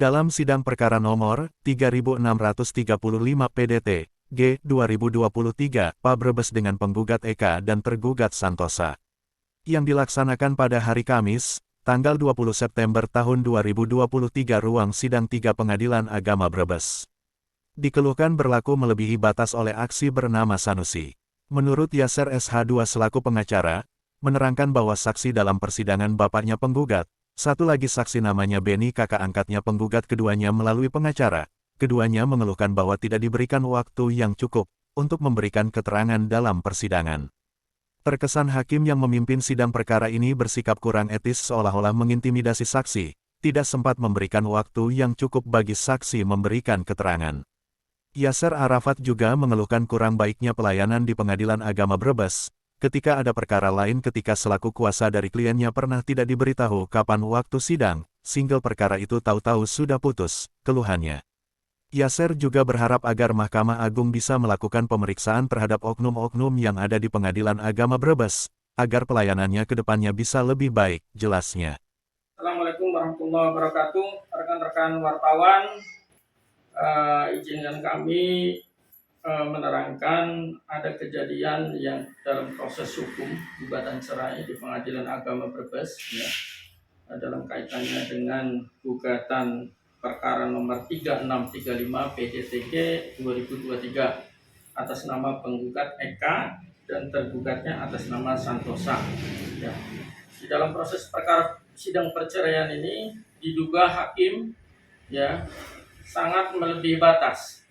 Dalam sidang perkara nomor 3635 PDT G 2023 PA Brebes dengan penggugat Eka dan tergugat Santosa, yang dilaksanakan pada hari Kamis, tanggal 20 September tahun 2023 ruang sidang 3 Pengadilan Agama Brebes. Dikeluhkan berlaku melebihi batas oleh aksi bernama Sanusi. Menurut Yaser SH2 selaku pengacara, menerangkan bahwa saksi dalam persidangan bapaknya penggugat, satu lagi saksi namanya Beni kakak angkatnya penggugat keduanya melalui pengacara. Keduanya mengeluhkan bahwa tidak diberikan waktu yang cukup untuk memberikan keterangan dalam persidangan. Terkesan hakim yang memimpin sidang perkara ini bersikap kurang etis seolah-olah mengintimidasi saksi, tidak sempat memberikan waktu yang cukup bagi saksi memberikan keterangan. Yaser Arafat juga mengeluhkan kurang baiknya pelayanan di Pengadilan Agama Brebes, ketika ada perkara lain ketika selaku kuasa dari kliennya pernah tidak diberitahu kapan waktu sidang, single perkara itu tahu-tahu sudah putus, keluhannya. Yaser juga berharap agar Mahkamah Agung bisa melakukan pemeriksaan terhadap oknum-oknum yang ada di Pengadilan Agama Brebes, agar pelayanannya ke depannya bisa lebih baik, jelasnya. Assalamualaikum warahmatullahi wabarakatuh, rekan-rekan wartawan, izinkan kami menerangkan ada kejadian yang dalam proses hukum gugatan cerai di Pengadilan Agama Brebes, ya, dalam kaitannya dengan gugatan perkara nomor 3635 PDTG 2023 atas nama penggugat Eka dan tergugatnya atas nama Santosa. Ya. Di dalam proses perkara sidang perceraian ini diduga hakim, ya, sangat melebihi batas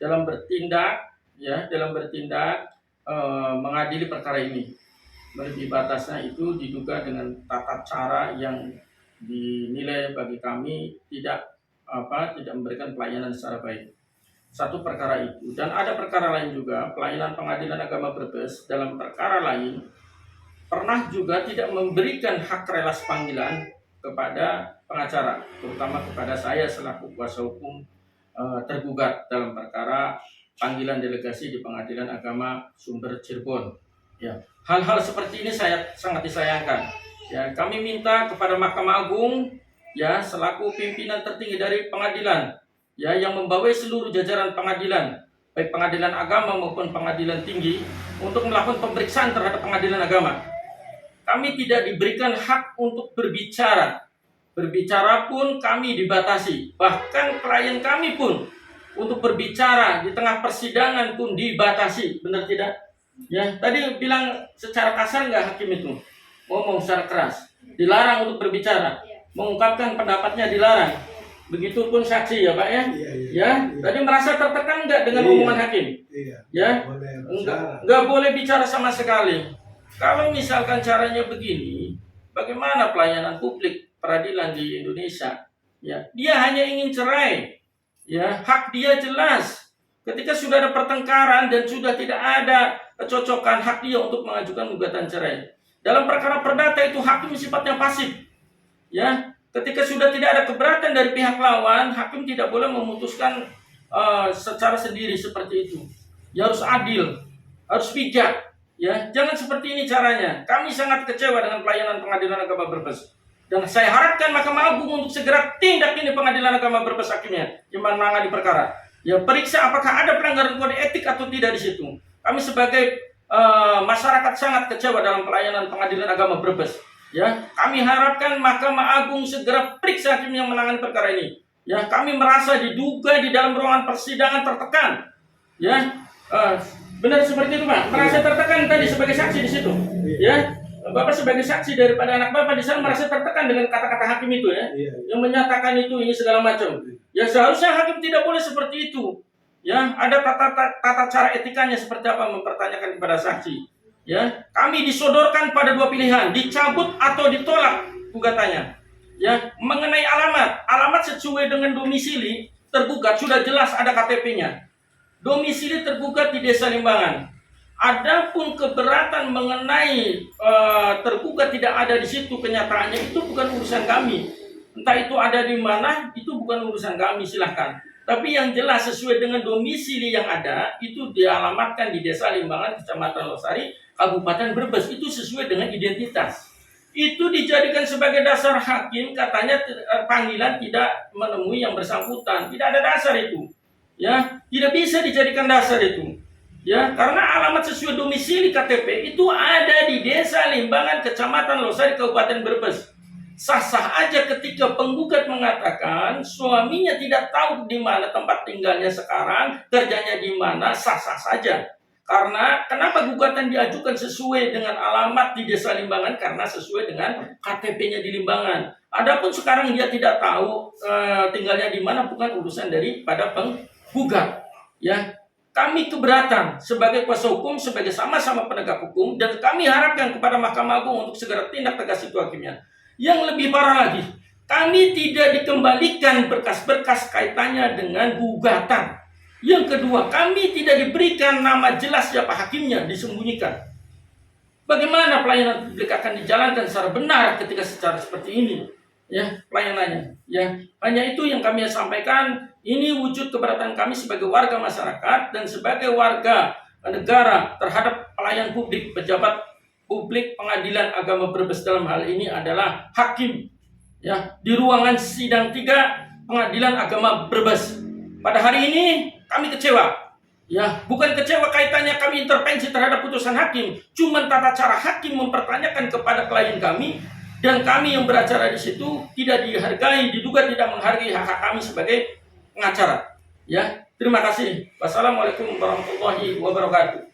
dalam bertindak mengadili perkara ini. Melebihi batasnya itu diduga dengan tata cara yang dinilai bagi kami tidak memberikan pelayanan secara baik. Satu perkara itu, dan ada perkara lain juga, pelayanan Pengadilan Agama Brebes dalam perkara lain pernah juga tidak memberikan hak relas panggilan kepada pengacara, terutama kepada saya selaku kuasa hukum tergugat dalam perkara panggilan delegasi di Pengadilan Agama Sumber Cirebon. Ya, hal-hal seperti ini saya sangat disayangkan. Ya, kami minta kepada Mahkamah Agung, ya, selaku pimpinan tertinggi dari pengadilan, ya, yang membawai seluruh jajaran pengadilan, baik pengadilan agama maupun pengadilan tinggi, untuk melakukan pemeriksaan terhadap pengadilan agama. Kami tidak diberikan hak untuk berbicara. Berbicara pun kami dibatasi. Bahkan klien kami pun untuk berbicara di tengah persidangan pun dibatasi. Benar tidak? Ya, tadi bilang secara kasar nggak hakim itu? Ngomong secara keras. Dilarang untuk berbicara. Mengungkapkan pendapatnya dilarang. Begitupun saksi, ya Pak, ya? Ya, tadi merasa tertekan nggak dengan omongan hakim? Ya, nggak boleh bicara sama sekali. Kalau misalkan caranya begini, bagaimana pelayanan publik peradilan di Indonesia? Ya, dia hanya ingin cerai. Ya, hak dia jelas. Ketika sudah ada pertengkaran dan sudah tidak ada kecocokan, hak dia untuk mengajukan gugatan cerai. Dalam perkara perdata itu hakim sifatnya pasif. Ya, ketika sudah tidak ada keberatan dari pihak lawan, hakim tidak boleh memutuskan secara sendiri seperti itu. Ya, harus adil, harus bijak. Ya, jangan seperti ini caranya. Kami sangat kecewa dengan pelayanan Pengadilan Agama Brebes. Dan saya harapkan Mahkamah Agung untuk segera tindak ini Pengadilan Agama Brebes hakimnya yang menangani perkara. Ya, periksa apakah ada pelanggaran kode etik atau tidak di situ. Kami sebagai masyarakat sangat kecewa dalam pelayanan Pengadilan Agama Brebes. Ya, kami harapkan Mahkamah Agung segera periksa hakim yang menangani perkara ini. Ya, kami merasa diduga di dalam ruangan persidangan tertekan. Ya, benar seperti itu, Pak. Merasa tertekan tadi sebagai saksi di situ. Ya, Bapak sebagai saksi daripada anak Bapak di sana merasa tertekan dengan kata-kata hakim itu, ya, yang menyatakan itu ini segala macam. Ya, seharusnya hakim tidak boleh seperti itu. Ya, ada tata cara etikanya seperti apa mempertanyakan kepada saksi. Ya, kami disodorkan pada dua pilihan, dicabut atau ditolak gugatannya. Ya, mengenai alamat sesuai dengan domisili tergugat sudah jelas ada KTP-nya. Domisili tergugat di Desa Limbangan. Adapun keberatan mengenai tergugat tidak ada di situ, kenyataannya itu bukan urusan kami. Entah itu ada di mana, itu bukan urusan kami, silahkan. Tapi yang jelas sesuai dengan domisili yang ada, itu dialamatkan di Desa Limbangan, Kecamatan Losari, Kabupaten Brebes. Itu sesuai dengan identitas. itu dijadikan sebagai dasar hakim, katanya panggilan tidak menemui yang bersangkutan. Tidak ada dasar itu. Ya, tidak bisa dijadikan dasar itu. Ya, karena alamat sesuai domisili KTP itu ada di Desa Limbangan, Kecamatan Losari, Kabupaten Brebes. Sah-sah aja ketika penggugat mengatakan suaminya tidak tahu di mana tempat tinggalnya sekarang, kerjanya di mana, sah-sah saja. Karena kenapa gugatan diajukan sesuai dengan alamat di Desa Limbangan? Karena sesuai dengan KTP-nya di Limbangan. Adapun sekarang dia tidak tahu tinggalnya di mana, bukan urusan daripada penggugat. Ya, kami keberatan sebagai kuasa hukum, sebagai sama-sama penegak hukum, dan kami harapkan kepada Mahkamah Agung untuk segera tindak tegas itu hakimnya. Yang lebih parah lagi, kami tidak dikembalikan berkas-berkas kaitannya dengan gugatan. Yang kedua, kami tidak diberikan nama jelas siapa hakimnya, disembunyikan. Bagaimana pelayanan publik akan dijalankan secara benar ketika secara seperti ini? Ya, pelayanannya. Ya, hanya itu yang kami sampaikan. Ini wujud keberatan kami sebagai warga masyarakat dan sebagai warga negara terhadap pelayan publik, pejabat publik Pengadilan Agama Brebes dalam hal ini adalah hakim. Ya, di ruangan sidang 3 Pengadilan Agama Brebes. Pada hari ini kami kecewa. Ya, bukan kecewa kaitannya kami intervensi terhadap putusan hakim, cuma tata cara hakim mempertanyakan kepada klien kami, dan kami yang beracara di situ tidak dihargai, diduga tidak menghargai hak-hak kami sebagai pengacara. Ya, terima kasih. Wassalamualaikum warahmatullahi wabarakatuh.